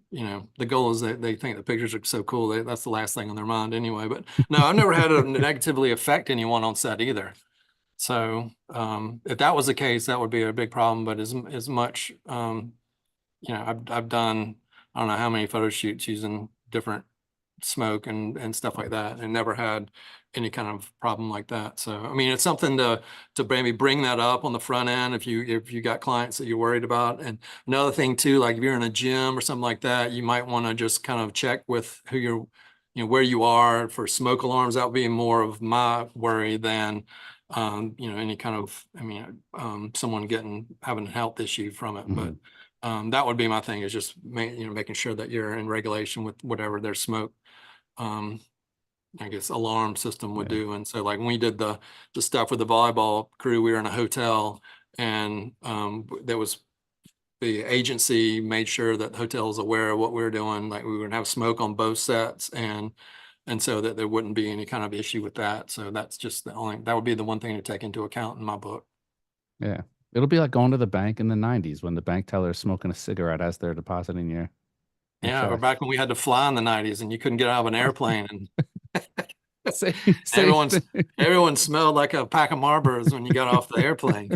the goal is that they think the pictures are so cool. That's the last thing on their mind anyway. But no, I've never had it negatively affect anyone on set either. So if that was the case, that would be a big problem. But as much, I've done, I don't know how many photo shoots using different smoke and stuff like that, and never had any kind of problem like that. So I mean, it's something to maybe bring that up on the front end if you got clients that you're worried about. And another thing too, like if you're in a gym or something like that, you might want to just kind of check with who you're, where you are for smoke alarms. That would be more of my worry than any kind of, someone having a health issue from it. But that would be my thing, is just making sure that you're in regulation with whatever their smoke I guess alarm system would do. And so like when we did the stuff with the volleyball crew, we were in a hotel, and there was, the agency made sure that the hotel was aware of what we were doing. Like we were gonna have smoke on both sets, and so that there wouldn't be any kind of issue with that. So that's just that would be the one thing to take into account in my book. Yeah. It'll be like going to the bank in the 90s when the bank teller is smoking a cigarette as they're depositing your Yeah, or check. back when we had to fly in the 90s and you couldn't get out of an airplane, and Same, same everyone's thing. everyone smelled like a pack of Marlboros when you got off the airplane.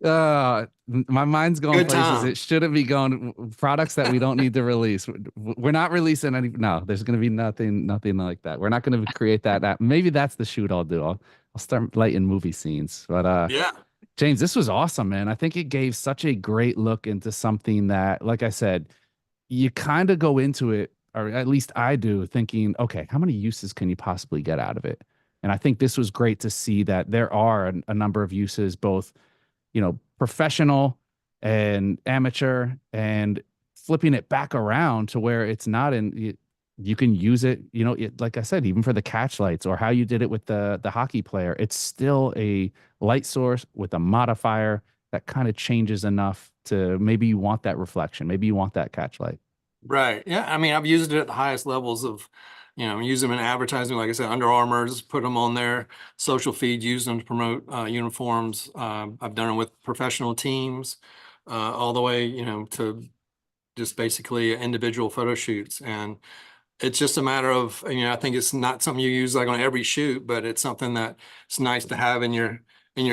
My mind's going Good places it times. shouldn't be going. Products that we don't need to release. We're not releasing any. No, there's going to be nothing like that. We're not going to create that. Maybe that's the shoot I'll do. I'll start lighting movie scenes. But Yeah. James, this was awesome, man. I think it gave such a great look into something that, like I said, you kind of go into it, or at least I do, thinking, okay, how many uses can you possibly get out of it? And I think this was great to see that there are a number of uses, both, professional and amateur, and flipping it back around to where it's not you can use it, like I said, even for the catch lights, or how you did it with the hockey player. It's still a light source with a modifier that kind of changes enough to maybe you want that reflection, maybe you want that catch light. Right. Yeah. I mean, I've used it at the highest levels of, use them in advertising. Like I said, Under Armour's put them on their social feed, use them to promote uniforms. I've done it with professional teams, all the way, to just basically individual photo shoots. And it's just a matter of, I think it's not something you use like on every shoot, but it's something that it's nice to have in your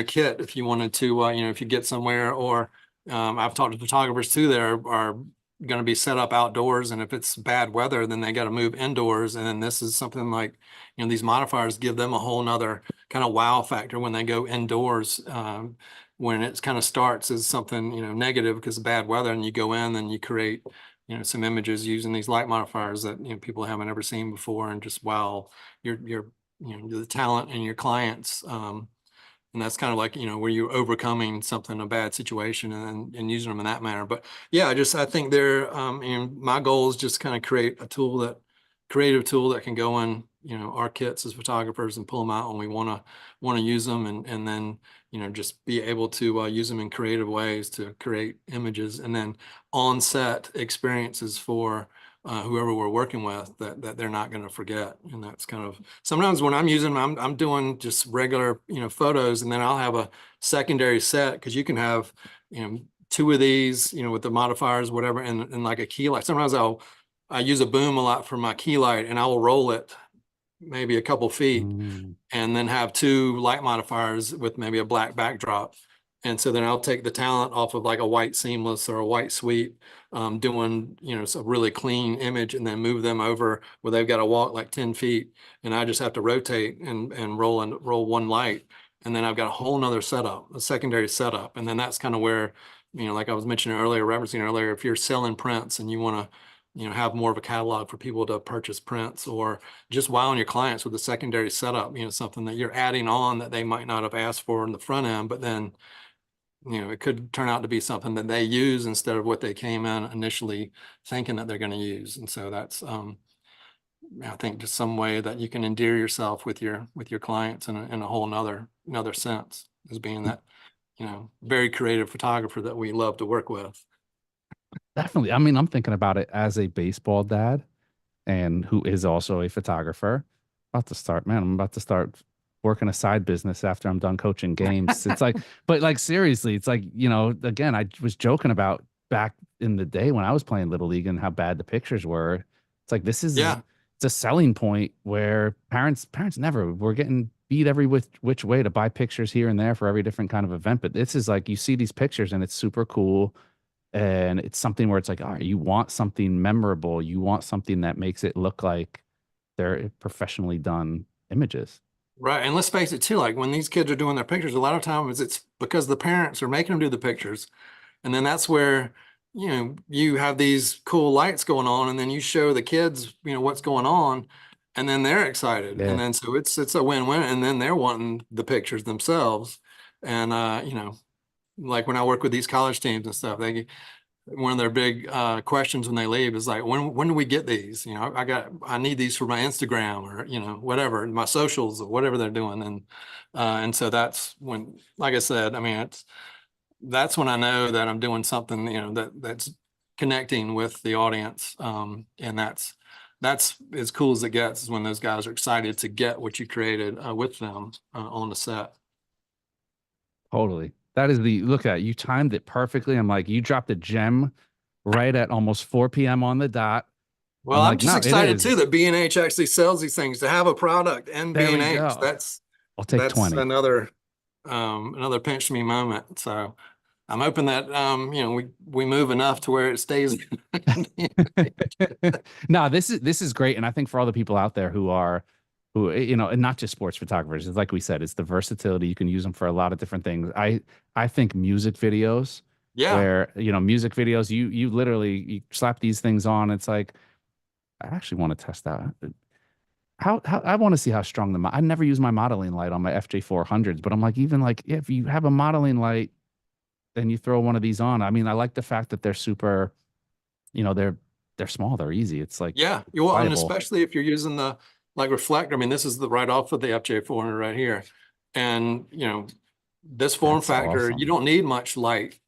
kit if you wanted to, if you get somewhere. Or I've talked to photographers too that are going to be set up outdoors, and if it's bad weather, then they got to move indoors. And then this is something like, these modifiers give them a whole nother kind of wow factor when they go indoors. When it kind of starts as something, negative because of bad weather, and you go in and you create, some images using these light modifiers that, people haven't ever seen before, and just wow, your the talent and your clients. And that's kind of like, where you're overcoming something, a bad situation, and using them in that manner. But yeah, I think they're, my goal is just kind of create a creative tool that can go in, our kits as photographers, and pull them out when we want to use them. And then, just be able to use them in creative ways to create images, and then on set experiences for whoever we're working with, that they're not going to forget. And that's kind of, sometimes when I'm using them, I'm doing just regular, photos, and then I'll have a secondary set, because you can have, two of these, with the modifiers, whatever, and like a key light. Sometimes I use a boom a lot for my key light, and I will roll it maybe a couple feet, Mm. and then have two light modifiers with maybe a black backdrop. And so then I'll take the talent off of like a white seamless or a white sweep, doing, a really clean image, and then move them over where they've got to walk like 10 feet. And I just have to rotate and roll one light. And then I've got a whole nother setup, a secondary setup. And then that's kind of where, like I was mentioning earlier, referencing earlier, if you're selling prints and you want to, have more of a catalog for people to purchase prints, or just wowing your clients with a secondary setup, something that you're adding on that they might not have asked for in the front end, but then, it could turn out to be something that they use instead of what they came in initially thinking that they're going to use. And so that's, I think, just some way that you can endear yourself with your clients in a whole another sense, as being that, very creative photographer that we love to work with. Definitely. I mean, I'm thinking about it as a baseball dad and who is also a photographer. I'm about to start working a side business after I'm done coaching games. It's like, but like seriously, it's like, again, I was joking about back in the day when I was playing Little League and how bad the pictures were. It's like Yeah, it's a selling point where parents never were getting beat every which way to buy pictures here and there for every different kind of event. But this is like, you see these pictures and it's super cool. And it's something where it's like, all right, you want something memorable. You want something that makes it look like they're professionally done images. right. And let's face it too, like when these kids are doing their pictures, a lot of times it's because the parents are making them do the pictures. And then that's where, you have these cool lights going on, and then you show the kids, what's going on, and then they're excited. And Yeah. then so it's a win-win, and then they're wanting the pictures themselves. And like when I work with these college teams and stuff, one of their big questions when they leave is like, when do we get these? I need these for my Instagram, or whatever, my socials, or whatever they're doing. And so that's when, like I said, I mean, that's when I know that I'm doing something, that's connecting with the audience. And that's as cool as it gets, is when those guys are excited to get what you created with them on the set. Totally. That is the look at, you timed it perfectly. I'm like, you dropped a gem right at almost 4 p.m. on the dot. Well, I'm I'm like, just no, it excited too is. that B&H actually sells these things, to have a product and There we B&H. go. I'll take That's 20. another pinch me moment. So I'm hoping that we move enough to where it stays. No, this is great. And I think for all the people out there and not just sports photographers, it's like we said, it's the versatility. You can use them for a lot of different things. I think music videos, Yeah, where, music videos, you literally you slap these things on. It's like, I actually want to test that. How I want to see how strong I never use my modeling light on my FJ400s, but I'm like, even like, yeah, if you have a modeling light and you throw one of these on, I mean, I like the fact that they're super, they're small, they're easy. It's like yeah. Well, and pliable. especially if you're using the like reflector. I mean, this is the right off of the FJ400 right here. And this form That's factor, you awesome. don't need much light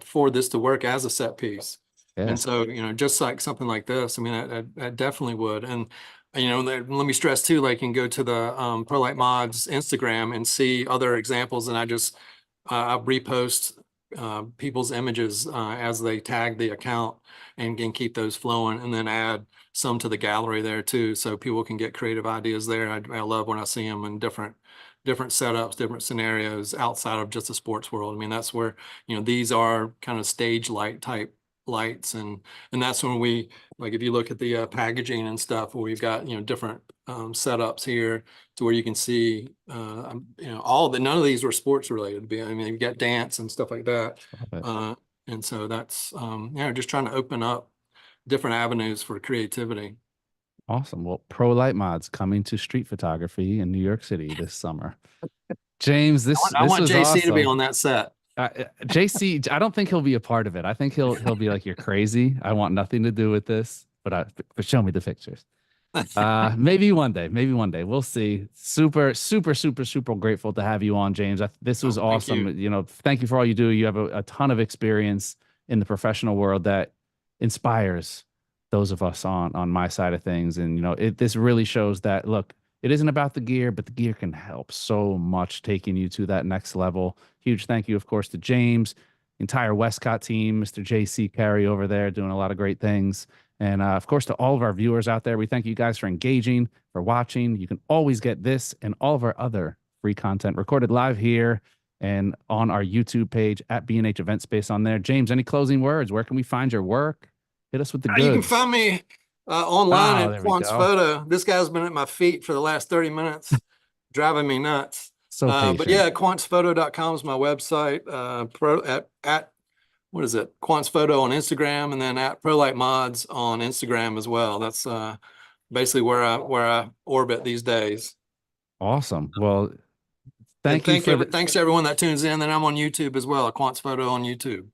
for this to work as a set piece. Yeah. And so, just like something like this, I mean, that definitely would. And, let me stress too, like you can go to the ProLight Mods Instagram and see other examples. And I repost people's images as they tag the account, and can keep those flowing, and then add some to the gallery there too, so people can get creative ideas there. I love when I see them in different setups, different scenarios outside of just the sports world. I mean, that's where, these are kind of stage light type lights, and that's when we, like, if you look at the packaging and stuff, where we've got, different setups here, to where you can see, none of these were sports related. I mean, you've got dance and stuff like that. Love it. And so that's, just trying to open up different avenues for creativity. Awesome. Well, Pro Light Mods coming to street photography in New York City this summer. James, I this want was JC to be awesome. on that set. JC, I don't think he'll be a part of it. I think he'll be like, you're crazy. I want nothing to do with this. But show me the pictures. Maybe one day. Maybe one day. We'll see. Super, super, super, super grateful to have you on, James. This was Oh, thank you. awesome. Thank you for all you do. You have a ton of experience in the professional world that inspires those of us on my side of things. And this really shows that, look, it isn't about the gear, but the gear can help so much, taking you to that next level. Huge thank you, of course, to James, entire Westcott team, Mr. JC Carey over there doing a lot of great things. And of course, to all of our viewers out there, we thank you guys for engaging, for watching. You can always get this and all of our other free content recorded live here and on our YouTube page at B&H Event Space on there. James, any closing words? Where can we find your work? Hit us with the goods. You can find me online at there we Quantz go. Photo. This guy's been at my feet for the last 30 minutes, driving me nuts. So But patient. yeah, quantzphoto.com is my website. At what is it? Quantz Photo on Instagram, and then at ProLight Mods on Instagram as well. That's basically where I orbit these days. Awesome. Well, thanks to everyone that tunes in. Then I'm on YouTube as well, Quantz Photo on YouTube.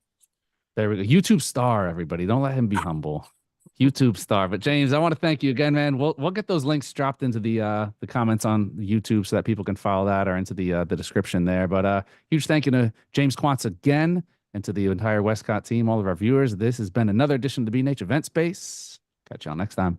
There we go. YouTube star, everybody. Don't let him be humble. YouTube star. But James, I want to thank you again, man. We'll get those links dropped into the comments on YouTube so that people can follow that, or into the description there. But huge thank you to James Quantz again, and to the entire Westcott team, all of our viewers. This has been another edition of the B&H Event Space. Catch y'all next time.